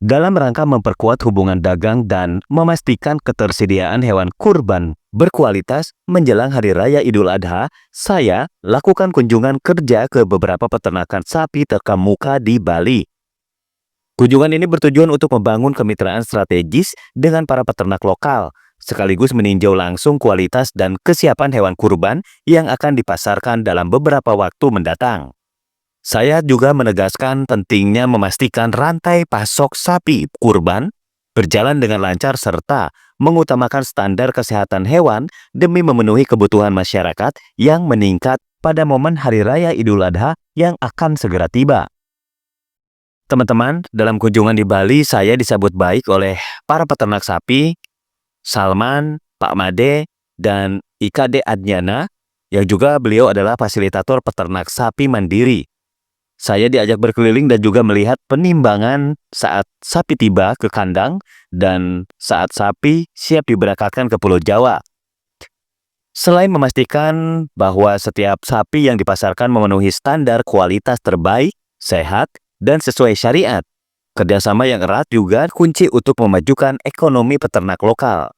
dalam rangka memperkuat hubungan dagang dan memastikan ketersediaan hewan kurban berkualitas menjelang Hari Raya Idul Adha, saya lakukan kunjungan kerja ke beberapa peternakan sapi terkemuka di Bali. Kunjungan ini bertujuan untuk membangun kemitraan strategis dengan para peternak lokal, sekaligus meninjau langsung kualitas dan kesiapan hewan kurban yang akan dipasarkan dalam beberapa waktu mendatang. Saya juga menegaskan pentingnya memastikan rantai pasok sapi kurban berjalan dengan lancar serta mengutamakan standar kesehatan hewan demi memenuhi kebutuhan masyarakat yang meningkat pada momen Hari Raya Idul Adha yang akan segera tiba. Teman-teman, dalam kunjungan di Bali, saya disambut baik oleh para peternak sapi, Salman, Pak Made, dan IKD Adnyana, yang juga beliau adalah fasilitator peternak sapi mandiri. Saya diajak berkeliling dan juga melihat penimbangan saat sapi tiba ke kandang dan saat sapi siap diberangkatkan ke Pulau Jawa. Selain memastikan bahwa setiap sapi yang dipasarkan memenuhi standar kualitas terbaik, sehat, dan sesuai syariat, kerjasama yang erat juga kunci untuk memajukan ekonomi peternak lokal.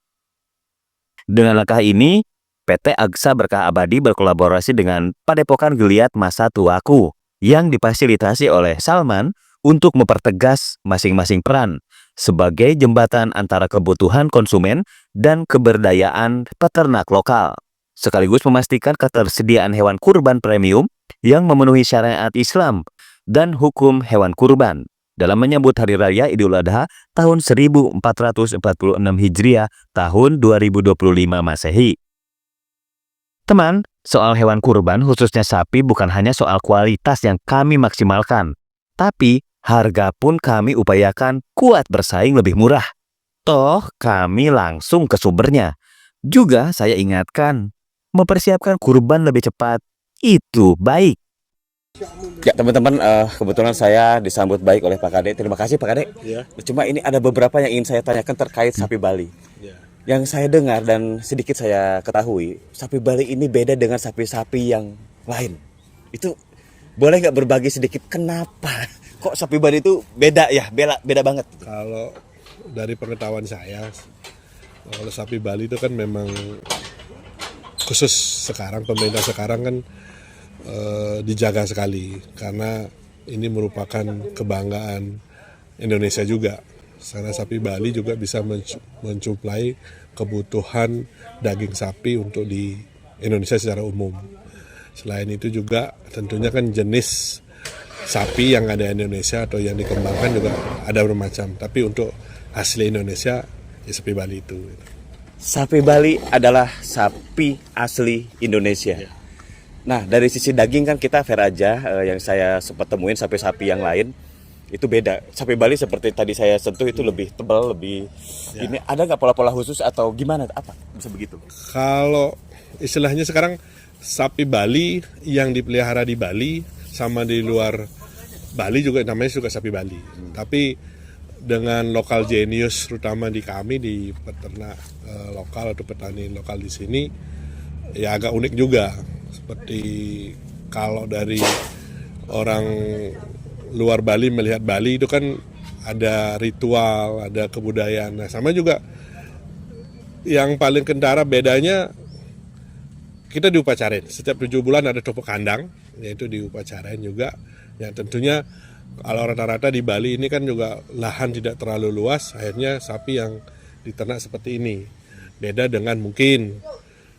Dengan langkah ini, PT Agsa Berkah Abadi berkolaborasi dengan Padepokan Geliat Masa Tuaku yang difasilitasi oleh Salman untuk mempertegas masing-masing peran sebagai jembatan antara kebutuhan konsumen dan keberdayaan peternak lokal, sekaligus memastikan ketersediaan hewan kurban premium yang memenuhi syariat Islam dan hukum hewan kurban dalam menyambut Hari Raya Idul Adha tahun 1446 Hijriah tahun 2025 Masehi. Teman, soal hewan kurban khususnya sapi bukan hanya soal kualitas yang kami maksimalkan, tapi harga pun kami upayakan kuat bersaing lebih murah. Toh kami langsung ke sumbernya. Juga saya ingatkan, mempersiapkan kurban lebih cepat itu baik. Ya teman-teman, kebetulan saya disambut baik oleh Pak Kade. Terima kasih Pak Kade. Ya. Cuma ini ada beberapa yang ingin saya tanyakan terkait sapi Bali. Ya. Yang saya dengar dan sedikit saya ketahui, sapi Bali ini beda dengan sapi-sapi yang lain. Itu boleh nggak berbagi sedikit kenapa? Kok sapi Bali itu beda ya, beda banget? Kalau dari pengetahuan saya, kalau sapi Bali itu kan memang khusus sekarang, pemerintah sekarang kan dijaga sekali karena ini merupakan kebanggaan Indonesia juga. Karena sapi Bali juga bisa mensuplai kebutuhan daging sapi untuk di Indonesia secara umum. Selain itu juga tentunya kan jenis sapi yang ada di Indonesia atau yang dikembangkan juga ada bermacam. Tapi untuk asli Indonesia ya sapi Bali itu. Sapi Bali adalah sapi asli Indonesia. Ya. Nah, dari sisi daging kan kita fair aja. Yang saya sempat temuin sapi-sapi yang lain itu beda. Sapi Bali seperti tadi saya sentuh itu lebih tebal, lebih ini. Ada nggak pola-pola khusus atau gimana? Apa bisa begitu? Kalau istilahnya sekarang sapi Bali yang dipelihara di Bali sama di luar Bali juga namanya juga sapi Bali. Tapi dengan lokal genius terutama di kami di peternak lokal atau petani lokal di sini ya agak unik juga. Seperti kalau dari orang luar Bali melihat Bali itu kan ada ritual, ada kebudayaan. Nah, sama juga yang paling kentara bedanya kita diupacarain. Setiap 7 bulan ada topuk kandang, yaitu diupacarain juga. Yang tentunya kalau rata-rata di Bali ini kan juga lahan tidak terlalu luas, akhirnya sapi yang diternak seperti ini. Beda dengan mungkin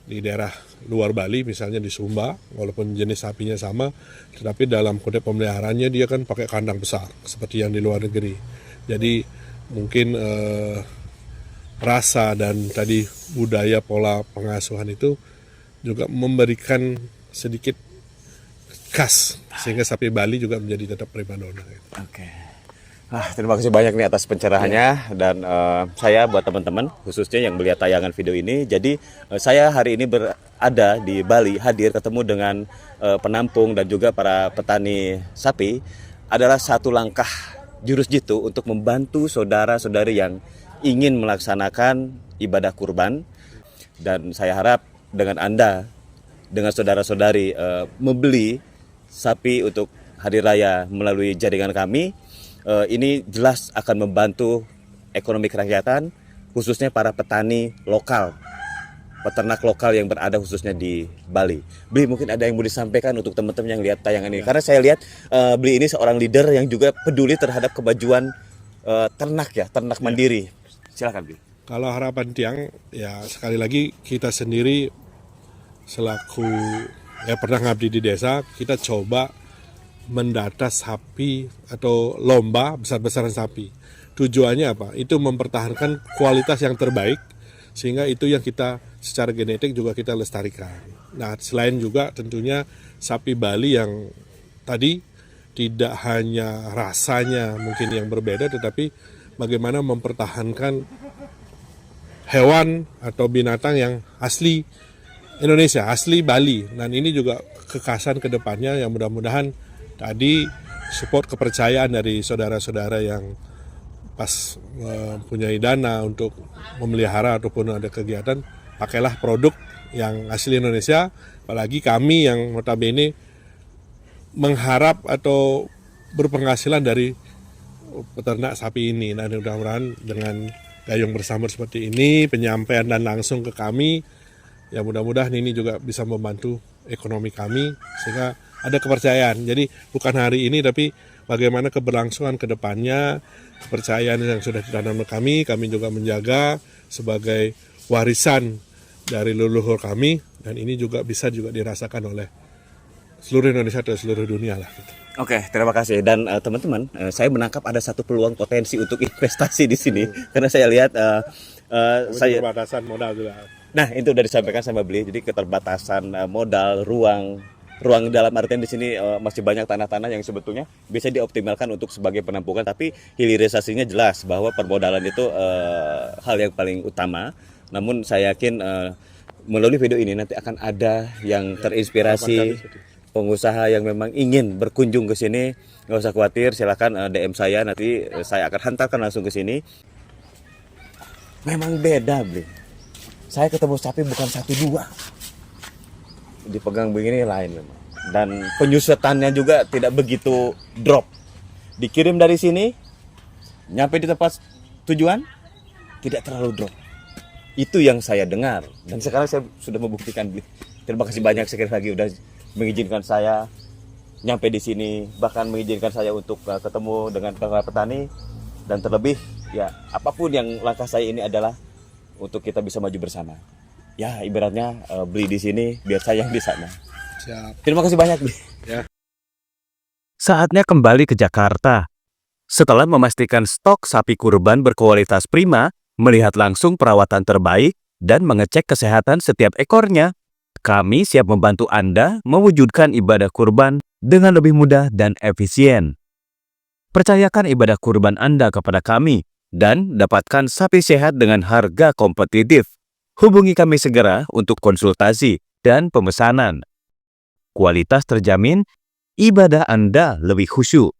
di daerah luar Bali, misalnya di Sumba, walaupun jenis sapinya sama, tetapi dalam konteks pemeliharaannya dia kan pakai kandang besar, seperti yang di luar negeri. Jadi mungkin rasa dan tadi budaya pola pengasuhan itu juga memberikan sedikit khas, sehingga sapi Bali juga menjadi tetap primadona. Oke. Terima kasih banyak nih atas pencerahannya dan saya buat teman-teman khususnya yang melihat tayangan video ini. Jadi saya hari ini berada di Bali, hadir ketemu dengan penampung dan juga para petani sapi adalah satu langkah jurus jitu untuk membantu saudara-saudari yang ingin melaksanakan ibadah kurban. Dan saya harap dengan Anda, dengan saudara-saudari membeli sapi untuk hari raya melalui jaringan kami, ini jelas akan membantu ekonomi kerakyatan, khususnya para petani lokal, peternak lokal yang berada khususnya di Bali. Bli, mungkin ada yang mau disampaikan untuk teman-teman yang lihat tayangan ini, karena saya lihat Bli ini seorang leader yang juga peduli terhadap kemajuan ternak ya, ternak mandiri. Silakan Bli. Kalau harapan Tiang, ya sekali lagi kita sendiri selaku ya pernah ngabdi di desa, kita coba mendata sapi atau lomba besar-besaran sapi. Tujuannya apa? Itu mempertahankan kualitas yang terbaik, sehingga itu yang kita secara genetik juga kita lestarikan. Nah, selain juga tentunya sapi Bali yang tadi tidak hanya rasanya mungkin yang berbeda, tetapi bagaimana mempertahankan hewan atau binatang yang asli Indonesia, asli Bali. Dan ini juga kekhasan ke depannya yang mudah-mudahan tadi support kepercayaan dari saudara-saudara yang pas mempunyai dana untuk memelihara ataupun ada kegiatan, pakailah produk yang asli Indonesia. Apalagi kami yang notabene mengharap atau berpenghasilan dari peternak sapi ini. Nah, mudah-mudahan dengan gayung bersambut seperti ini, penyampaian dan langsung ke kami, ya mudah-mudahan ini juga bisa membantu ekonomi kami sehingga ada kepercayaan. Jadi bukan hari ini tapi bagaimana keberlangsungan ke depannya, kepercayaan yang sudah ditanam kami juga menjaga sebagai warisan dari leluhur kami, dan ini juga bisa juga dirasakan oleh seluruh Indonesia atau seluruh dunia lah. Gitu. Oke, terima kasih. Dan teman-teman, saya menangkap ada satu peluang potensi untuk investasi di sini, karena saya lihat saya Keterbatasan modal juga. Nah, itu udah disampaikan sama Beli. Jadi keterbatasan modal, ruang dalam artian di sini masih banyak tanah-tanah yang sebetulnya bisa dioptimalkan untuk sebagai penampungan, tapi hilirisasinya jelas bahwa permodalan itu hal yang paling utama. Namun saya yakin melalui video ini nanti akan ada yang terinspirasi, pengusaha yang memang ingin berkunjung ke sini. Nggak usah khawatir, silakan DM saya, nanti saya akan hantarkan langsung ke sini. Memang beda, Beli. Saya ketemu sapi bukan 1-2, dipegang begini lain memang. Dan penyusutannya juga tidak begitu drop. Dikirim dari sini, nyampe di tempat tujuan, tidak terlalu drop. Itu yang saya dengar. Dan sekarang saya sudah membuktikan. Terima kasih banyak sekali lagi udah mengizinkan saya nyampe di sini, bahkan mengizinkan saya untuk ketemu dengan para petani. Dan terlebih, ya apapun yang langkah saya ini adalah untuk kita bisa maju bersama. Ya ibaratnya beli di sini biar saya yang di sana. Siap. Terima kasih banyak, Bli. Saatnya kembali ke Jakarta. Setelah memastikan stok sapi kurban berkualitas prima, melihat langsung perawatan terbaik, dan mengecek kesehatan setiap ekornya, kami siap membantu Anda mewujudkan ibadah kurban dengan lebih mudah dan efisien. Percayakan ibadah kurban Anda kepada kami, dan dapatkan sapi sehat dengan harga kompetitif. Hubungi kami segera untuk konsultasi dan pemesanan. Kualitas terjamin, ibadah Anda lebih khusyuk.